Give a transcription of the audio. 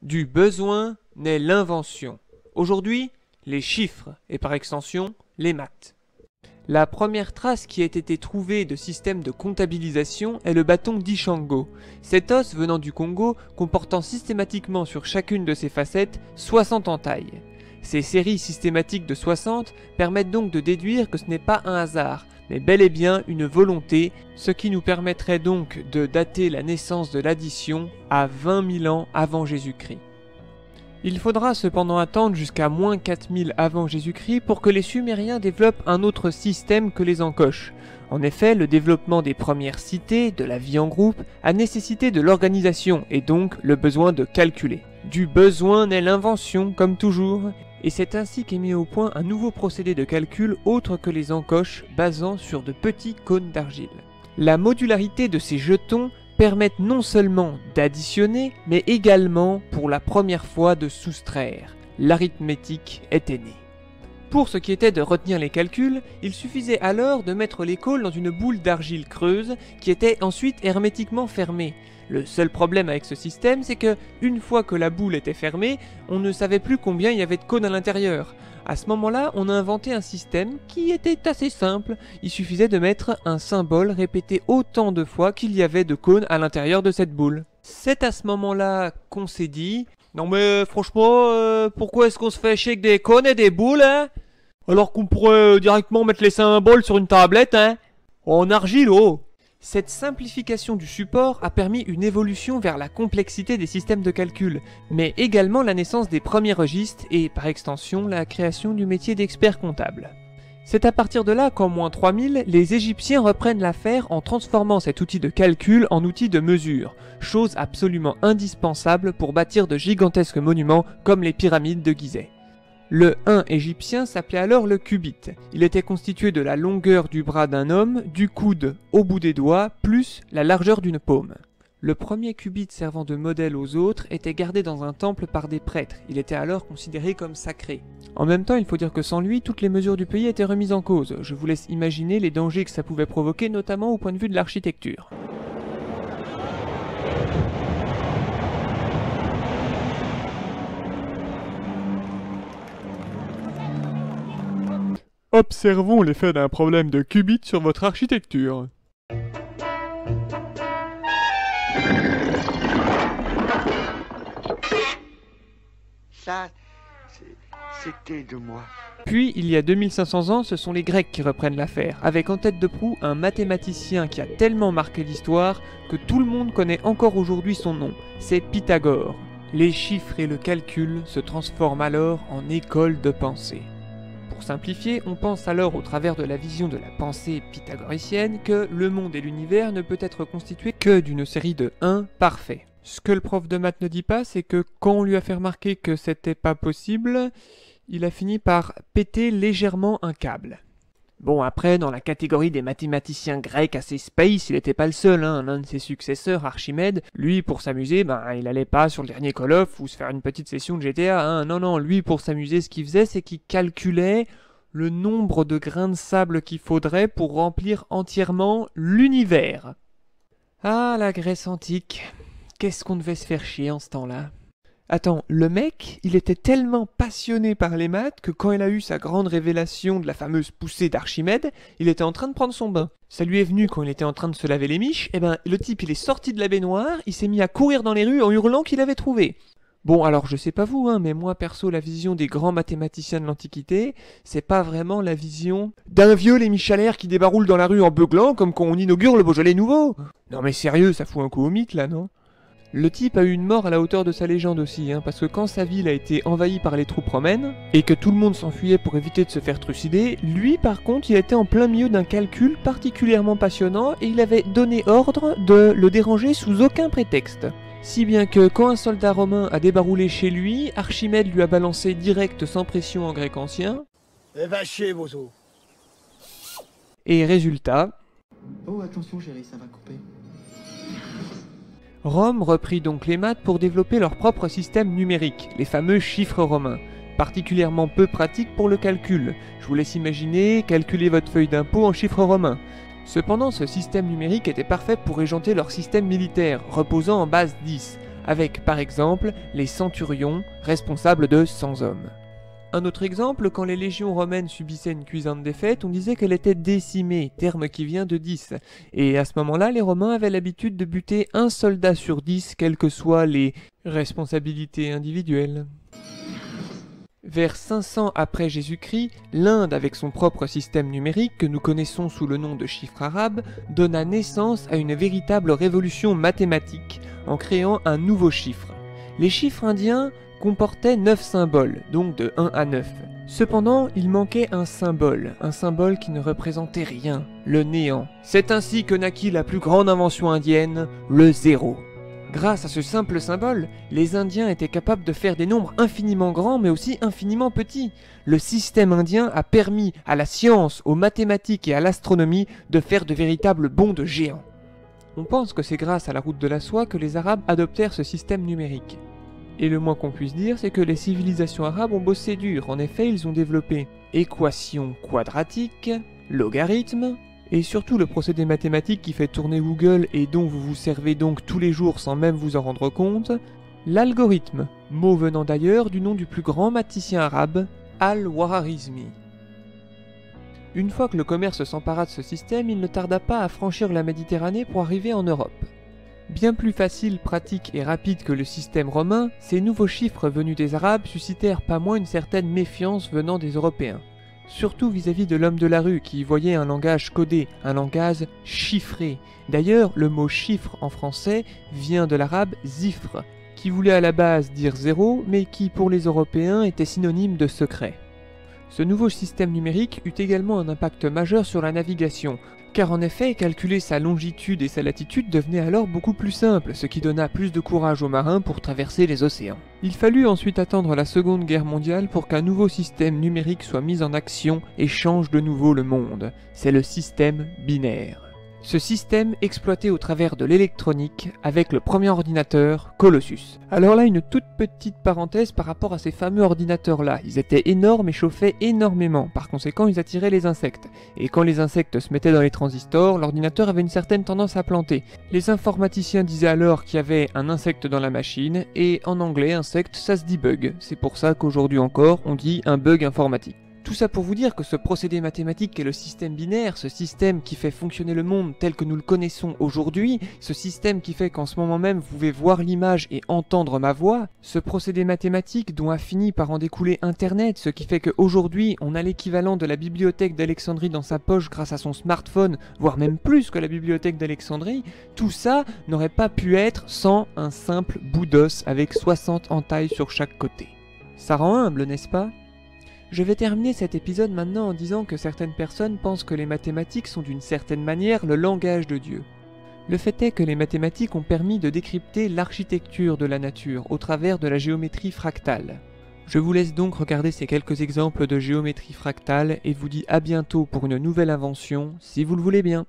Du besoin naît l'invention. Aujourd'hui, les chiffres et par extension, les maths. La première trace qui ait été trouvée de système de comptabilisation est le bâton d'Ishango. Cet os venant du Congo comportant systématiquement sur chacune de ses facettes 60 entailles. Ces séries systématiques de 60 permettent donc de déduire que ce n'est pas un hasard, mais bel et bien une volonté, ce qui nous permettrait donc de dater la naissance de l'addition à 20 000 ans avant Jésus-Christ. Il faudra cependant attendre jusqu'à moins 4000 avant Jésus-Christ pour que les Sumériens développent un autre système que les encoches. En effet, le développement des premières cités, de la vie en groupe, a nécessité de l'organisation et donc le besoin de calculer. Du besoin naît l'invention, comme toujours, et c'est ainsi qu'est mis au point un nouveau procédé de calcul autre que les encoches, basant sur de petits cônes d'argile. La modularité de ces jetons permettent non seulement d'additionner, mais également, pour la première fois, de soustraire. L'arithmétique était née. Pour ce qui était de retenir les calculs, il suffisait alors de mettre l'écaule dans une boule d'argile creuse qui était ensuite hermétiquement fermée. Le seul problème avec ce système, c'est que, une fois que la boule était fermée, on ne savait plus combien il y avait de cônes à l'intérieur. À ce moment-là, on a inventé un système qui était assez simple. Il suffisait de mettre un symbole répété autant de fois qu'il y avait de cônes à l'intérieur de cette boule. C'est à ce moment-là qu'on s'est dit « Non mais franchement, pourquoi est-ce qu'on se fait chier avec des cônes et des boules, hein? Alors qu'on pourrait directement mettre les symboles sur une tablette, hein? En argile, oh !» Cette simplification du support a permis une évolution vers la complexité des systèmes de calcul, mais également la naissance des premiers registres et, par extension, la création du métier d'expert comptable. C'est à partir de là qu'en moins 3000, les Égyptiens reprennent l'affaire en transformant cet outil de calcul en outil de mesure, chose absolument indispensable pour bâtir de gigantesques monuments comme les pyramides de Gizeh. Le 1 égyptien s'appelait alors le cubit. Il était constitué de la longueur du bras d'un homme, du coude au bout des doigts, plus la largeur d'une paume. Le premier cubit servant de modèle aux autres était gardé dans un temple par des prêtres. Il était alors considéré comme sacré. En même temps, il faut dire que sans lui, toutes les mesures du pays étaient remises en cause. Je vous laisse imaginer les dangers que ça pouvait provoquer, notamment au point de vue de l'architecture. Observons l'effet d'un problème de qubit sur votre architecture. Ça, c'était de moi. Puis, il y a 2500 ans, ce sont les Grecs qui reprennent l'affaire, avec en tête de proue un mathématicien qui a tellement marqué l'histoire que tout le monde connaît encore aujourd'hui son nom, c'est Pythagore. Les chiffres et le calcul se transforment alors en école de pensée. Pour simplifier, on pense alors au travers de la vision de la pensée pythagoricienne que le monde et l'univers ne peut être constitué que d'une série de 1 parfait. Ce que le prof de maths ne dit pas, c'est que quand on lui a fait remarquer que c'était pas possible, il a fini par péter légèrement un câble. Bon, après, dans la catégorie des mathématiciens grecs assez space, il n'était pas le seul, hein. L'un de ses successeurs, Archimède, lui, pour s'amuser, il allait pas sur le dernier Call of ou se faire une petite session de GTA, hein. Non, lui, pour s'amuser, ce qu'il faisait, c'est qu'il calculait le nombre de grains de sable qu'il faudrait pour remplir entièrement l'univers. Ah, la Grèce antique, qu'est-ce qu'on devait se faire chier en ce temps-là. Attends, le mec, il était tellement passionné par les maths que quand il a eu sa grande révélation de la fameuse poussée d'Archimède, il était en train de prendre son bain. Ça lui est venu quand il était en train de se laver les miches, le type il est sorti de la baignoire, il s'est mis à courir dans les rues en hurlant qu'il avait trouvé. Bon, alors je sais pas vous, mais moi perso, la vision des grands mathématiciens de l'Antiquité, c'est pas vraiment la vision d'un vieux Lémi Chalère qui débaroule dans la rue en beuglant comme quand on inaugure le Beaujolais nouveau. Non mais sérieux, ça fout un coup au mythe là, non ? Le type a eu une mort à la hauteur de sa légende aussi, parce que quand sa ville a été envahie par les troupes romaines, et que tout le monde s'enfuyait pour éviter de se faire trucider, lui par contre il était en plein milieu d'un calcul particulièrement passionnant et il avait donné ordre de le déranger sous aucun prétexte. Si bien que quand un soldat romain a débaroulé chez lui, Archimède lui a balancé direct sans pression en grec ancien. Va chier, bozo. Et résultat... Oh attention chérie, ça va couper. Rome reprit donc les maths pour développer leur propre système numérique, les fameux chiffres romains, particulièrement peu pratiques pour le calcul. Je vous laisse imaginer calculer votre feuille d'impôt en chiffres romains. Cependant, ce système numérique était parfait pour régenter leur système militaire, reposant en base 10. avec par exemple les centurions, responsables de 100 hommes. Un autre exemple, quand les légions romaines subissaient une cuisante défaite, on disait qu'elle était décimée, terme qui vient de 10. Et à ce moment-là, les Romains avaient l'habitude de buter un soldat sur 10, quelles que soient les responsabilités individuelles. Vers 500 après Jésus-Christ, l'Inde, avec son propre système numérique que nous connaissons sous le nom de chiffres arabes, donna naissance à une véritable révolution mathématique en créant un nouveau chiffre. Les chiffres indiens comportait 9 symboles, donc de 1 à 9. Cependant, il manquait un symbole qui ne représentait rien, le néant. C'est ainsi que naquit la plus grande invention indienne, le zéro. Grâce à ce simple symbole, les Indiens étaient capables de faire des nombres infiniment grands mais aussi infiniment petits. Le système indien a permis à la science, aux mathématiques et à l'astronomie de faire de véritables bonds de géants. On pense que c'est grâce à la route de la soie que les Arabes adoptèrent ce système numérique. Et le moins qu'on puisse dire, c'est que les civilisations arabes ont bossé dur. En effet, ils ont développé équations quadratiques, logarithmes, et surtout le procédé mathématique qui fait tourner Google et dont vous vous servez donc tous les jours sans même vous en rendre compte, l'algorithme, mot venant d'ailleurs du nom du plus grand mathématicien arabe, Al-Khwarizmi. Une fois que le commerce s'empara de ce système, il ne tarda pas à franchir la Méditerranée pour arriver en Europe. Bien plus facile, pratique et rapide que le système romain, ces nouveaux chiffres venus des Arabes suscitèrent pas moins une certaine méfiance venant des Européens. Surtout vis-à-vis de l'homme de la rue qui y voyait un langage codé, un langage chiffré. D'ailleurs, le mot chiffre en français vient de l'arabe zifr, qui voulait à la base dire zéro, mais qui pour les Européens était synonyme de secret. Ce nouveau système numérique eut également un impact majeur sur la navigation, car en effet, calculer sa longitude et sa latitude devenait alors beaucoup plus simple, ce qui donna plus de courage aux marins pour traverser les océans. Il fallut ensuite attendre la Seconde Guerre mondiale pour qu'un nouveau système numérique soit mis en action et change de nouveau le monde. C'est le système binaire. Ce système exploité au travers de l'électronique avec le premier ordinateur, Colossus. Alors là, une toute petite parenthèse par rapport à ces fameux ordinateurs-là. Ils étaient énormes et chauffaient énormément, par conséquent ils attiraient les insectes. Et quand les insectes se mettaient dans les transistors, l'ordinateur avait une certaine tendance à planter. Les informaticiens disaient alors qu'il y avait un insecte dans la machine, et en anglais, insecte, ça se dit bug. C'est pour ça qu'aujourd'hui encore, on dit un bug informatique. Tout ça pour vous dire que ce procédé mathématique qu'est le système binaire, ce système qui fait fonctionner le monde tel que nous le connaissons aujourd'hui, ce système qui fait qu'en ce moment même vous pouvez voir l'image et entendre ma voix, ce procédé mathématique dont a fini par en découler Internet, ce qui fait qu'aujourd'hui on a l'équivalent de la bibliothèque d'Alexandrie dans sa poche grâce à son smartphone, voire même plus que la bibliothèque d'Alexandrie, tout ça n'aurait pas pu être sans un simple bout d'os avec 60 entailles sur chaque côté. Ça rend humble, n'est-ce pas ? Je vais terminer cet épisode maintenant en disant que certaines personnes pensent que les mathématiques sont d'une certaine manière le langage de Dieu. Le fait est que les mathématiques ont permis de décrypter l'architecture de la nature au travers de la géométrie fractale. Je vous laisse donc regarder ces quelques exemples de géométrie fractale et vous dis à bientôt pour une nouvelle invention, si vous le voulez bien.